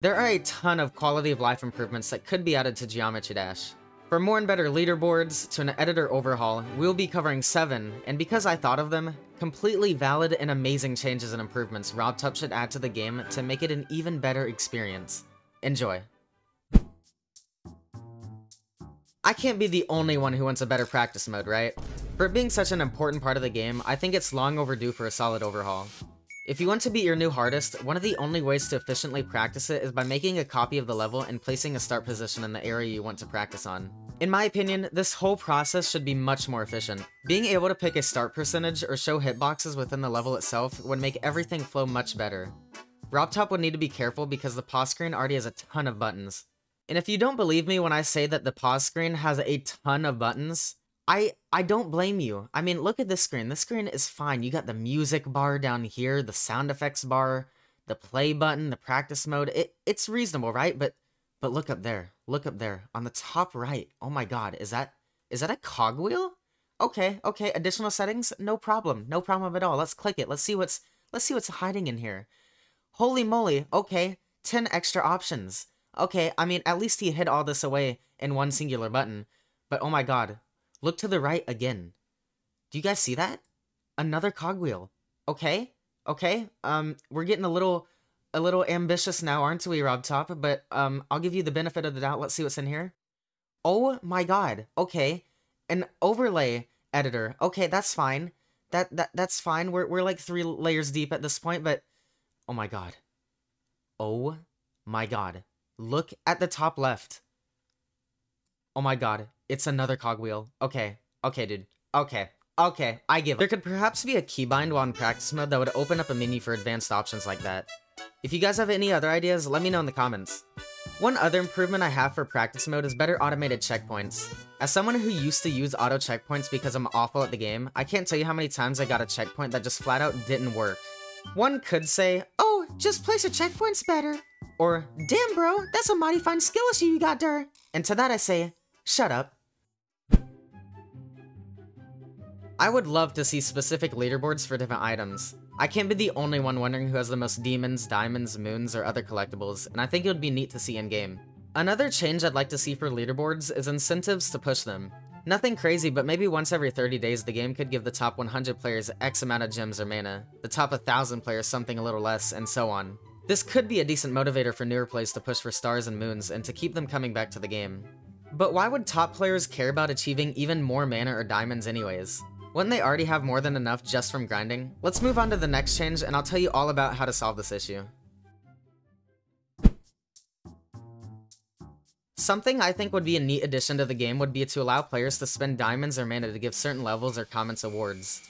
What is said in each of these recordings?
There are a ton of quality of life improvements that could be added to Geometry Dash. For more and better leaderboards to an editor overhaul, we'll be covering 7, and because I thought of them, completely valid and amazing changes and improvements RobTop should add to the game to make it an even better experience. Enjoy. I can't be the only one who wants a better practice mode, right? For it being such an important part of the game, I think it's long overdue for a solid overhaul. If you want to beat your new hardest, one of the only ways to efficiently practice it is by making a copy of the level and placing a start position in the area you want to practice on. In my opinion, this whole process should be much more efficient. Being able to pick a start percentage or show hitboxes within the level itself would make everything flow much better. RobTop would need to be careful because the pause screen already has a ton of buttons. And if you don't believe me when I say that the pause screen has a ton of buttons, I don't blame you. I mean, look at this screen. This screen is fine. You got the music bar down here, the sound effects bar, the play button, the practice mode. It's reasonable, right? But look up there. Look up there on the top right. Oh my god, is that a cogwheel? Okay, additional settings? No problem. No problem at all. Let's click it. Let's see what's hiding in here. Holy moly. Okay, 10 extra options. Okay, I mean, at least he hid all this away in one singular button. But oh my god. Look to the right again. Do you guys see that? Another cogwheel. Okay. We're getting a little ambitious now, aren't we, RobTop? But I'll give you the benefit of the doubt. Let's see what's in here. Oh my god. Okay. An overlay editor. Okay, that's fine. That's fine. We're like 3 layers deep at this point, but oh my god. Oh my god. Look at the top left. Oh my god. It's another cogwheel. Okay, dude. Okay, I give up. There could perhaps be a keybind while in practice mode that would open up a menu for advanced options like that. If you guys have any other ideas, let me know in the comments. One other improvement I have for practice mode is better automated checkpoints. As someone who used to use auto checkpoints because I'm awful at the game, I can't tell you how many times I got a checkpoint that just flat out didn't work. One could say, oh, just place your checkpoints better. Or, damn bro, that's a mighty fine skill issue you got there. And to that I say, shut up. I would love to see specific leaderboards for different items. I can't be the only one wondering who has the most demons, diamonds, moons, or other collectibles, and I think it would be neat to see in-game. Another change I'd like to see for leaderboards is incentives to push them. Nothing crazy, but maybe once every 30 days the game could give the top 100 players X amount of gems or mana, the top 1,000 players something a little less, and so on. This could be a decent motivator for newer players to push for stars and moons and to keep them coming back to the game. But why would top players care about achieving even more mana or diamonds anyways? Wouldn't they already have more than enough just from grinding? Let's move on to the next change and I'll tell you all about how to solve this issue. Something I think would be a neat addition to the game would be to allow players to spend diamonds or mana to give certain levels or comments awards.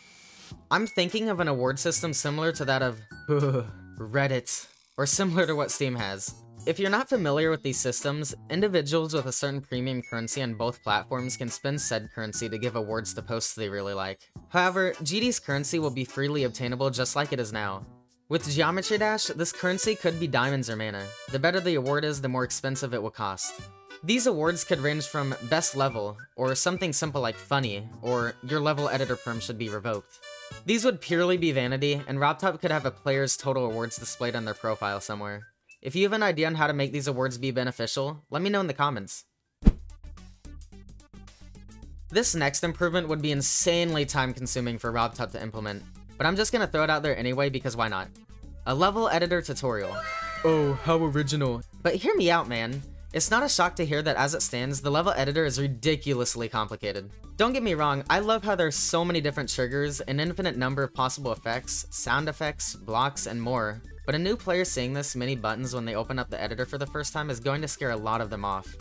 I'm thinking of an award system similar to that of Reddit, or similar to what Steam has. If you're not familiar with these systems, individuals with a certain premium currency on both platforms can spend said currency to give awards to posts they really like. However, GD's currency will be freely obtainable just like it is now. With Geometry Dash, this currency could be diamonds or mana. The better the award is, the more expensive it will cost. These awards could range from best level, or something simple like funny, or your level editor perm should be revoked. These would purely be vanity, and RobTop could have a player's total awards displayed on their profile somewhere. If you have an idea on how to make these awards be beneficial, let me know in the comments. This next improvement would be insanely time-consuming for RobTop to implement, but I'm just gonna throw it out there anyway because why not? A level editor tutorial. Oh, how original. But hear me out, man. It's not a shock to hear that as it stands, the level editor is ridiculously complicated. Don't get me wrong, I love how there's so many different triggers, an infinite number of possible effects, sound effects, blocks, and more. But a new player seeing this many buttons when they open up the editor for the first time is going to scare a lot of them off.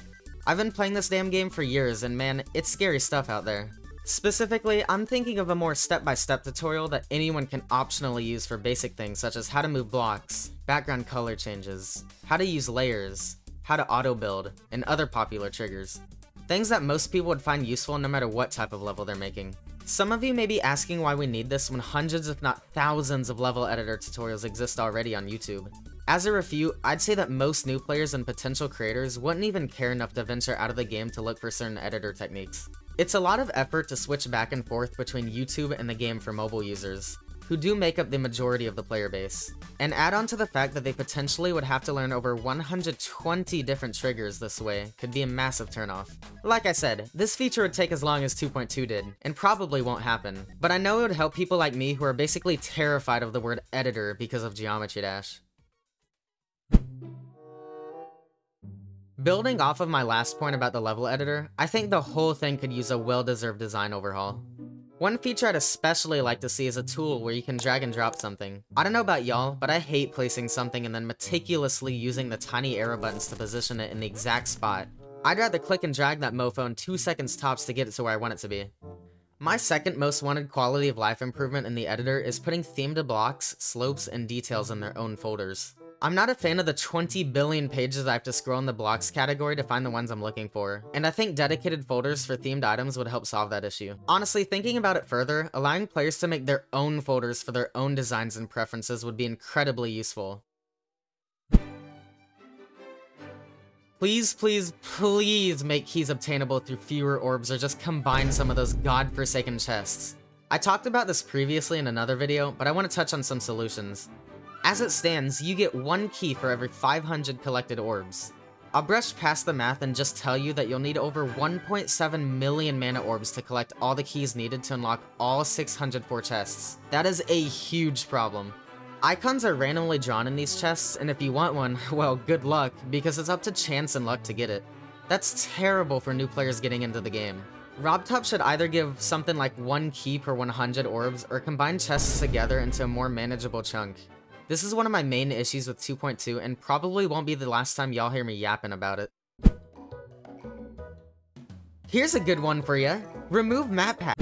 I've been playing this damn game for years and man, it's scary stuff out there. Specifically, I'm thinking of a more step-by-step tutorial that anyone can optionally use for basic things such as how to move blocks, background color changes, how to use layers, how to auto-build, and other popular triggers. Things that most people would find useful no matter what type of level they're making. Some of you may be asking why we need this when hundreds if not thousands of level editor tutorials exist already on YouTube. As a refute, I'd say that most new players and potential creators wouldn't even care enough to venture out of the game to look for certain editor techniques. It's a lot of effort to switch back and forth between YouTube and the game for mobile users. who do make up the majority of the player base. And add on to the fact that they potentially would have to learn over 120 different triggers this way could be a massive turnoff. Like I said, this feature would take as long as 2.2 did, and probably won't happen, but I know it would help people like me who are basically terrified of the word editor because of Geometry Dash. Building off of my last point about the level editor, I think the whole thing could use a well-deserved design overhaul. One feature I'd especially like to see is a tool where you can drag and drop something. I don't know about y'all, but I hate placing something and then meticulously using the tiny arrow buttons to position it in the exact spot. I'd rather click and drag that mofo in 2 seconds tops to get it to where I want it to be. My second most wanted quality of life improvement in the editor is putting themed blocks, slopes, and details in their own folders. I'm not a fan of the 20 billion pages I have to scroll in the blocks category to find the ones I'm looking for, and I think dedicated folders for themed items would help solve that issue. Honestly, thinking about it further, allowing players to make their own folders for their own designs and preferences would be incredibly useful. Please, please, please make keys obtainable through fewer orbs or just combine some of those godforsaken chests. I talked about this previously in another video, but I want to touch on some solutions. As it stands, you get 1 key for every 500 collected orbs. I'll brush past the math and just tell you that you'll need over 1.7 million mana orbs to collect all the keys needed to unlock all 604 chests. That is a huge problem. Icons are randomly drawn in these chests, and if you want one, well, good luck, because it's up to chance and luck to get it. That's terrible for new players getting into the game. RobTop should either give something like 1 key per 100 orbs, or combine chests together into a more manageable chunk. This is one of my main issues with 2.2, and probably won't be the last time y'all hear me yapping about it. Here's a good one for ya. Remove map pack.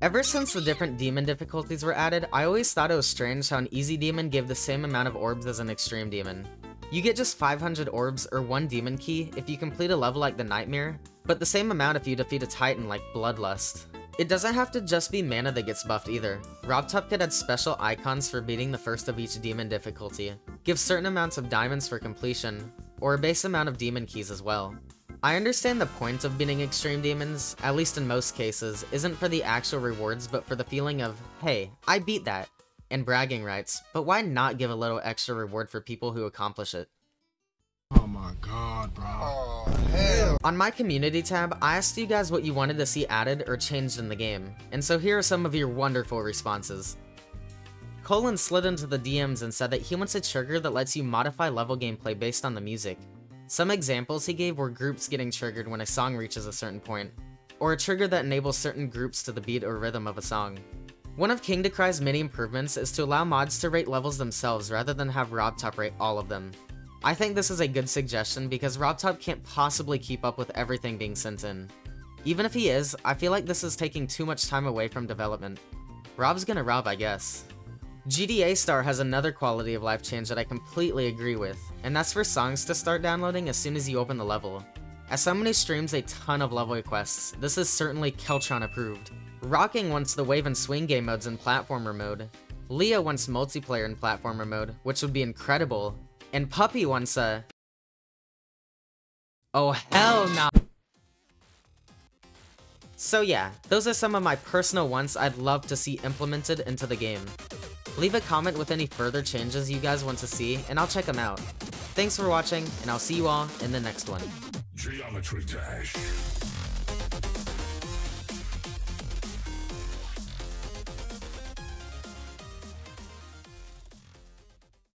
Ever since the different demon difficulties were added, I always thought it was strange how an easy demon gave the same amount of orbs as an extreme demon. You get just 500 orbs or 1 demon key if you complete a level like the Nightmare, but the same amount if you defeat a titan like Bloodlust. It doesn't have to just be mana that gets buffed either. RobTop could add special icons for beating the first of each demon difficulty, give certain amounts of diamonds for completion, or a base amount of demon keys as well. I understand the point of beating extreme demons, at least in most cases, isn't for the actual rewards but for the feeling of, hey, I beat that, and bragging rights, but why not give a little extra reward for people who accomplish it? Oh my god, bro. Oh, hell. On my community tab, I asked you guys what you wanted to see added or changed in the game, and so here are some of your wonderful responses. Colin slid into the DMs and said that he wants a trigger that lets you modify level gameplay based on the music. Some examples he gave were groups getting triggered when a song reaches a certain point, or a trigger that enables certain groups to the beat or rhythm of a song. One of King Decry's many improvements is to allow mods to rate levels themselves rather than have RobTop rate all of them. I think this is a good suggestion because RobTop can't possibly keep up with everything being sent in. Even if he is, I feel like this is taking too much time away from development. Rob's gonna rob, I guess. UponAStar has another quality of life change that I completely agree with, and that's for songs to start downloading as soon as you open the level. As someone who streams a ton of level requests, this is certainly Keltron approved. Rocking wants the wave and swing game modes in platformer mode. Leo wants multiplayer in platformer mode, which would be incredible. And Puppy wants a... Oh hell no! So yeah, those are some of my personal wants I'd love to see implemented into the game. Leave a comment with any further changes you guys want to see, and I'll check them out. Thanks for watching, and I'll see you all in the next one. Geometry Dash.